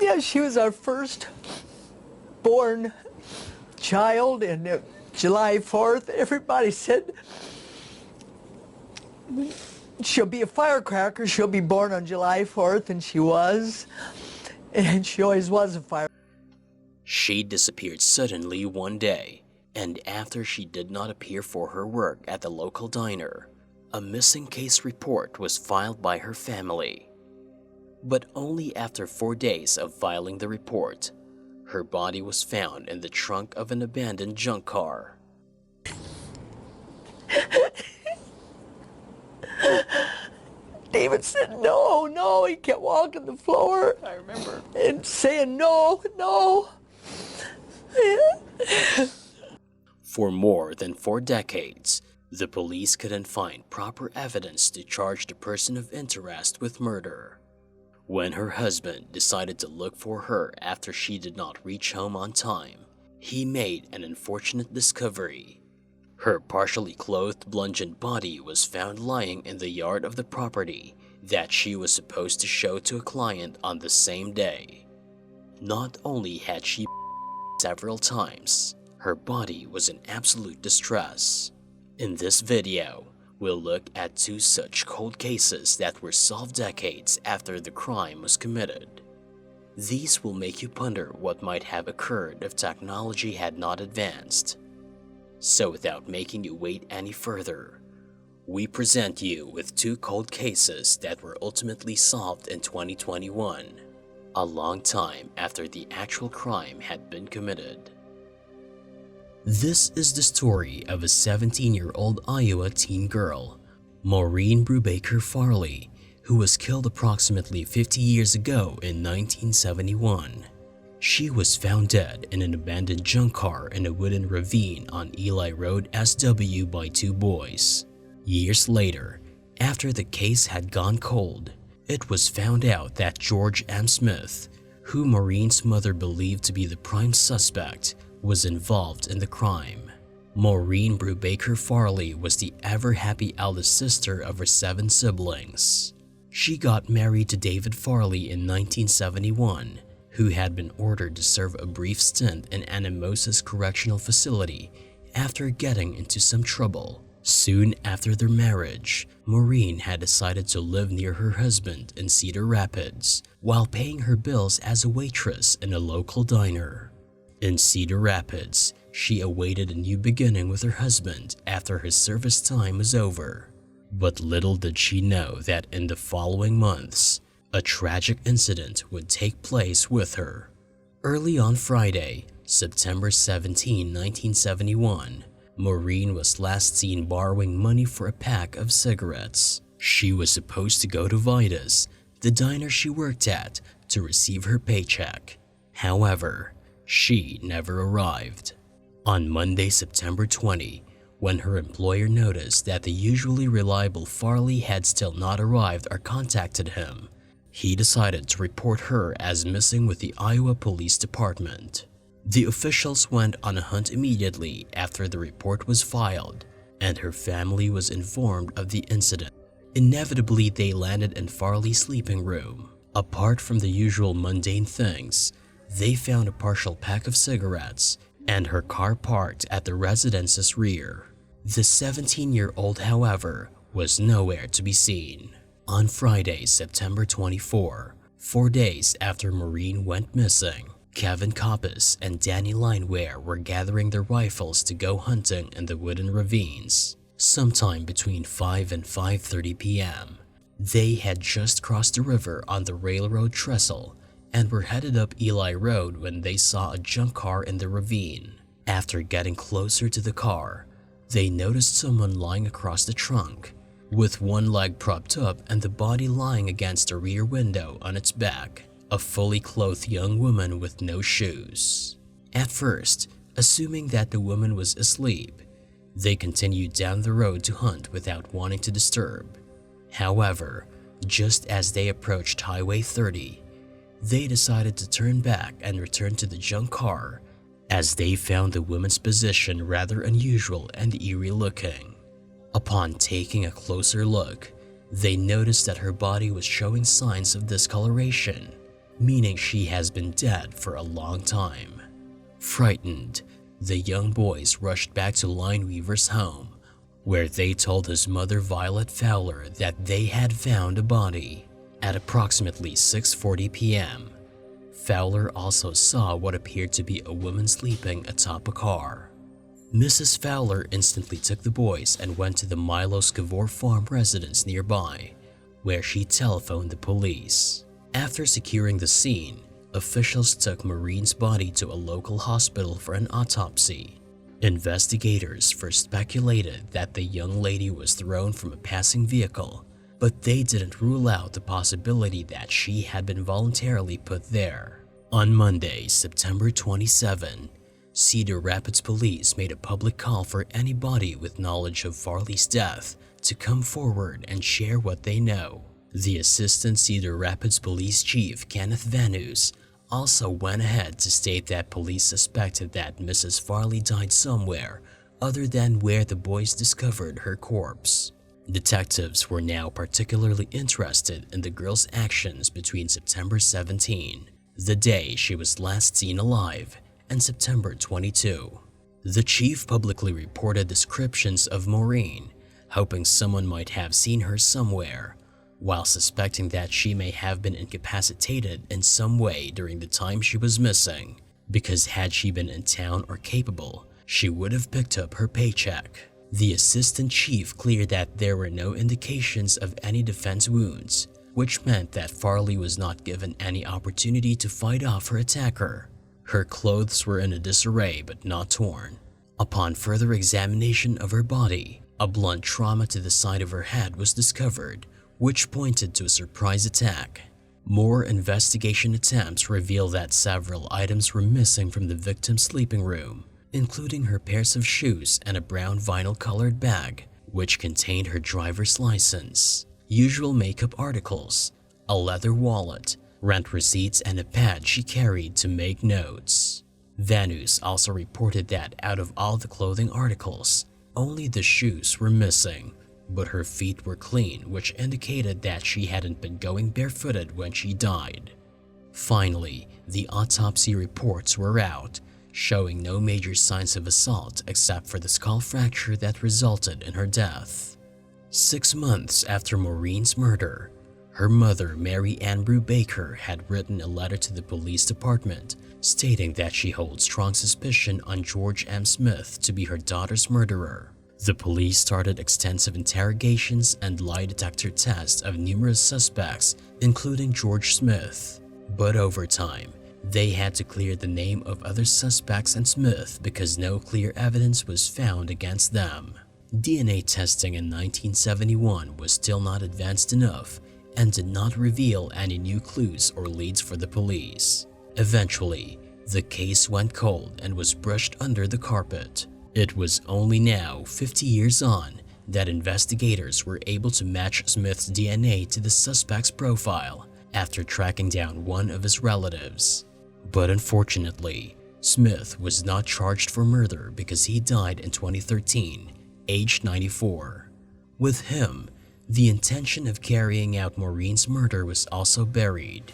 Yeah, she was our first born child, and July 4th, everybody said she'll be a firecracker. She'll be born on July 4th, and she was. And she always was a firecracker. She disappeared suddenly one day, and after she did not appear for her work at the local diner, a missing case report was filed by her family. But only after 4 days of filing the report, her body was found in the trunk of an abandoned junk car. David said, no, no. He kept walking the floor. I remember. And saying, no, no. For more than 4 decades, the police couldn't find proper evidence to charge the person of interest with murder. When her husband decided to look for her after she did not reach home on time, he made an unfortunate discovery. Her partially clothed, bludgeoned body was found lying in the yard of the property that she was supposed to show to a client on the same day. Not only had she several times, her body was in absolute distress. In this video, we'll look at 2 such cold cases that were solved decades after the crime was committed. These will make you ponder what might have occurred if technology had not advanced. So without making you wait any further, we present you with 2 cold cases that were ultimately solved in 2021, a long time after the actual crime had been committed. This is the story of a 17-year-old Iowa teen girl, Maureen Brubaker-Farley, who was killed approximately 50 years ago in 1971. She was found dead in an abandoned junk car in a wooden ravine on Ely Road SW by 2 boys. Years later, after the case had gone cold, it was found out that George M. Smith, who Maureen's mother believed to be the prime suspect, was involved in the crime. Maureen Brubaker-Farley was the ever-happy eldest sister of her 7 siblings. She got married to David Farley in 1971, who had been ordered to serve a brief stint in Anamosa's correctional facility after getting into some trouble. Soon after their marriage, Maureen had decided to live near her husband in Cedar Rapids while paying her bills as a waitress in a local diner. In Cedar Rapids, she awaited a new beginning with her husband after his service time was over. But little did she know that in the following months, a tragic incident would take place with her. Early on Friday, September 17, 1971, Maureen was last seen borrowing money for a pack of cigarettes. She was supposed to go to Vitas, the diner she worked at, to receive her paycheck. However, she never arrived. On Monday, September 20, when her employer noticed that the usually reliable Farley had still not arrived or contacted him, he decided to report her as missing with the Iowa Police Department. The officials went on a hunt immediately after the report was filed, and her family was informed of the incident. Inevitably, they landed in Farley's sleeping room. Apart from the usual mundane things, they found a partial pack of cigarettes and her car parked at the residence's rear. The 17-year-old, however, was nowhere to be seen. On Friday, September 24, 4 days after Maureen went missing, Kevin Coppice and Danny Lineware were gathering their rifles to go hunting in the wooden ravines, sometime between 5 and 5:30 p.m. They had just crossed the river on the railroad trestle and were headed up Ely Road when they saw a junk car in the ravine. After getting closer to the car, they noticed someone lying across the trunk, with one leg propped up and the body lying against a rear window on its back, a fully clothed young woman with no shoes. At first, assuming that the woman was asleep, they continued down the road to hunt without wanting to disturb. However, just as they approached Highway 30, they decided to turn back and return to the junk car, as they found the woman's position rather unusual and eerie looking. Upon taking a closer look, they noticed that her body was showing signs of discoloration, meaning she has been dead for a long time. Frightened, the young boys rushed back to Lineweaver's home, where they told his mother Violet Fowler that they had found a body. At approximately 6:40 p.m., Fowler also saw what appeared to be a woman sleeping atop a car. Mrs. Fowler instantly took the boys and went to the Milo Scavor farm residence nearby, where she telephoned the police. After securing the scene, officials took Maureen's body to a local hospital for an autopsy. Investigators first speculated that the young lady was thrown from a passing vehicle, but they didn't rule out the possibility that she had been voluntarily put there. On Monday, September 27, Cedar Rapids police made a public call for anybody with knowledge of Farley's death to come forward and share what they know. The Assistant Cedar Rapids Police Chief, Kenneth Vanus, also went ahead to state that police suspected that Mrs. Farley died somewhere other than where the boys discovered her corpse. Detectives were now particularly interested in the girl's actions between September 17, the day she was last seen alive, and September 22. The chief publicly reported descriptions of Maureen, hoping someone might have seen her somewhere, while suspecting that she may have been incapacitated in some way during the time she was missing, because had she been in town or capable, she would have picked up her paycheck. The assistant chief cleared that there were no indications of any defense wounds, which meant that Farley was not given any opportunity to fight off her attacker. Her clothes were in a disarray but not torn. Upon further examination of her body, a blunt trauma to the side of her head was discovered, which pointed to a surprise attack. More investigation attempts revealed that several items were missing from the victim's sleeping room, including her pairs of shoes and a brown vinyl-colored bag, which contained her driver's license, usual makeup articles, a leather wallet, rent receipts, and a pad she carried to make notes. Vanus also reported that out of all the clothing articles, only the shoes were missing, but her feet were clean, which indicated that she hadn't been going barefooted when she died. Finally, the autopsy reports were out, showing no major signs of assault except for the skull fracture that resulted in her death. 6 months after Maureen's murder, her mother, Mary Ann Brubaker, had written a letter to the police department stating that she holds strong suspicion on George M. Smith to be her daughter's murderer. The police started extensive interrogations and lie detector tests of numerous suspects, including George Smith. But over time, they had to clear the name of other suspects and Smith because no clear evidence was found against them. DNA testing in 1971 was still not advanced enough and did not reveal any new clues or leads for the police. Eventually, the case went cold and was brushed under the carpet. It was only now, 50 years on, that investigators were able to match Smith's DNA to the suspect's profile after tracking down one of his relatives. But unfortunately, Smith was not charged for murder because he died in 2013, aged 94. With him, the intention of carrying out Maureen's murder was also buried.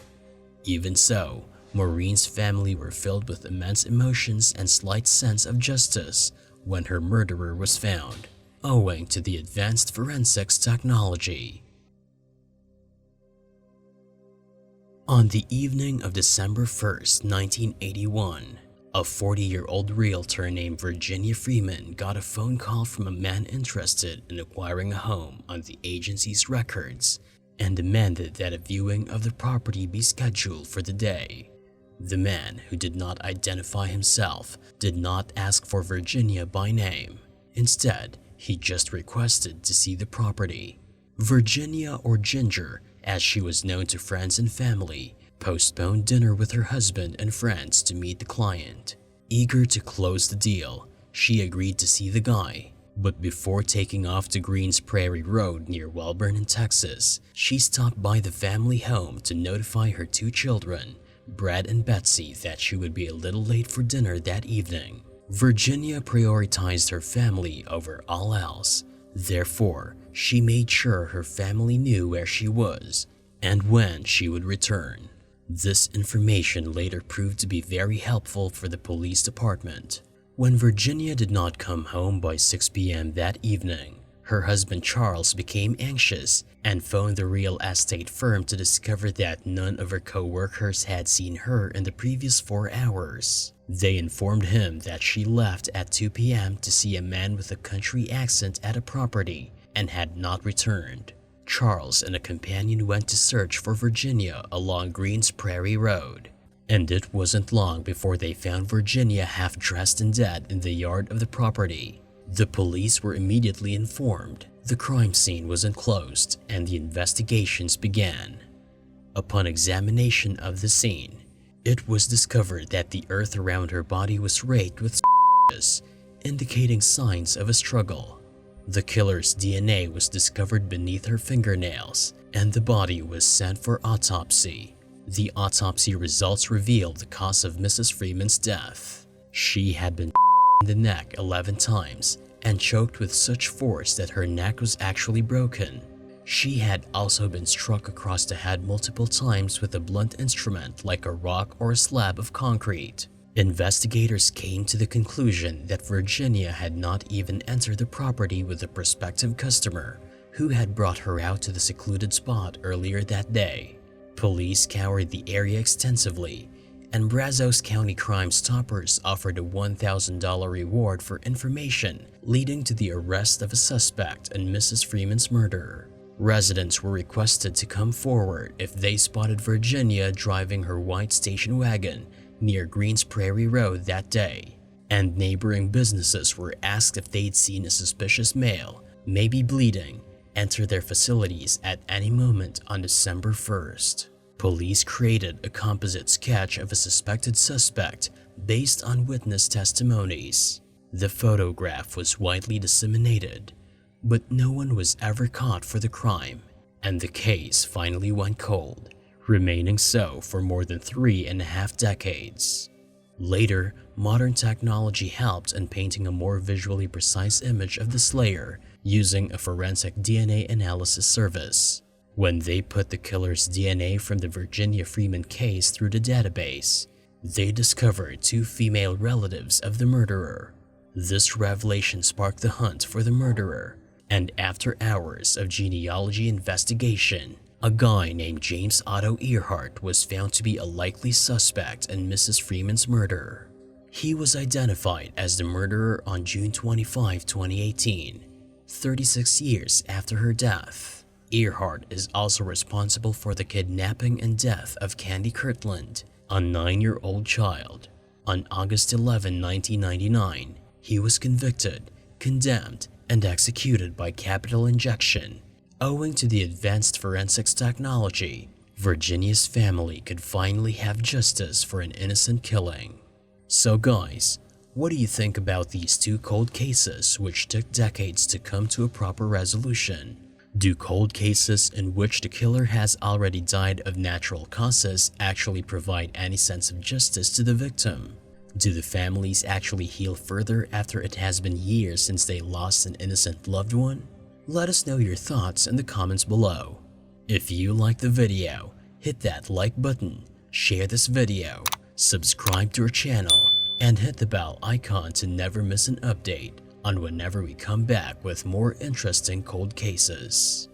Even so, Maureen's family were filled with immense emotions and slight sense of justice when her murderer was found, owing to the advanced forensics technology. On the evening of December 1st, 1981, a 40-year-old realtor named Virginia Freeman got a phone call from a man interested in acquiring a home on the agency's records and demanded that a viewing of the property be scheduled for the day. The man, who did not identify himself, did not ask for Virginia by name. Instead, he just requested to see the property. Virginia, or Ginger, as she was known to friends and family, postponed dinner with her husband and friends to meet the client. Eager to close the deal, she agreed to see the guy. But before taking off to Greens Prairie Road near Welborn in Texas, she stopped by the family home to notify her 2 children, Brad and Betsy, that she would be a little late for dinner that evening. Virginia prioritized her family over all else. Therefore, she made sure her family knew where she was and when she would return. This information later proved to be very helpful for the police department. When Virginia did not come home by 6 p.m. that evening, her husband Charles became anxious and phoned the real estate firm to discover that none of her co-workers had seen her in the previous 4 hours. They informed him that she left at 2 p.m. to see a man with a country accent at a property and had not returned. Charles and a companion went to search for Virginia along Greens Prairie Road. And it wasn't long before they found Virginia half dressed and dead in the yard of the property. The police were immediately informed. The crime scene was enclosed and the investigations began. Upon examination of the scene, it was discovered that the earth around her body was raked with scratches, indicating signs of a struggle. The killer's DNA was discovered beneath her fingernails, and the body was sent for autopsy. The autopsy results revealed the cause of Mrs. Freeman's death. She had been in the neck 11 times and choked with such force that her neck was actually broken. She had also been struck across the head multiple times with a blunt instrument like a rock or a slab of concrete. Investigators came to the conclusion that Virginia had not even entered the property with a prospective customer who had brought her out to the secluded spot earlier that day. Police scoured the area extensively, and Brazos County Crime Stoppers offered a $1,000 reward for information leading to the arrest of a suspect in Mrs. Freeman's murder. Residents were requested to come forward if they spotted Virginia driving her white station wagon near Greens Prairie Road that day, and neighboring businesses were asked if they'd seen a suspicious male, maybe bleeding, enter their facilities at any moment on December 1st. Police created a composite sketch of a suspected suspect based on witness testimonies. The photograph was widely disseminated, but no one was ever caught for the crime, and the case finally went cold, remaining so for more than 3.5 decades. Later, modern technology helped in painting a more visually precise image of the slayer using a forensic DNA analysis service. When they put the killer's DNA from the Virginia Freeman case through the database, they discovered 2 female relatives of the murderer. This revelation sparked the hunt for the murderer, and after hours of genealogy investigation, a guy named James Otto Earhart was found to be a likely suspect in Mrs. Freeman's murder. He was identified as the murderer on June 25, 2018, 36 years after her death. Earhart is also responsible for the kidnapping and death of Candy Kirtland, a 9-year-old child. On August 11, 1999, he was convicted, condemned, and executed by capital injection. Owing to the advanced forensics technology, Virginia's family could finally have justice for an innocent killing. So guys, what do you think about these 2 cold cases which took decades to come to a proper resolution? Do cold cases in which the killer has already died of natural causes actually provide any sense of justice to the victim? Do the families actually heal further after it has been years since they lost an innocent loved one? Let us know your thoughts in the comments below. If you liked the video, hit that like button, share this video, subscribe to our channel, and hit the bell icon to never miss an update on whenever we come back with more interesting cold cases.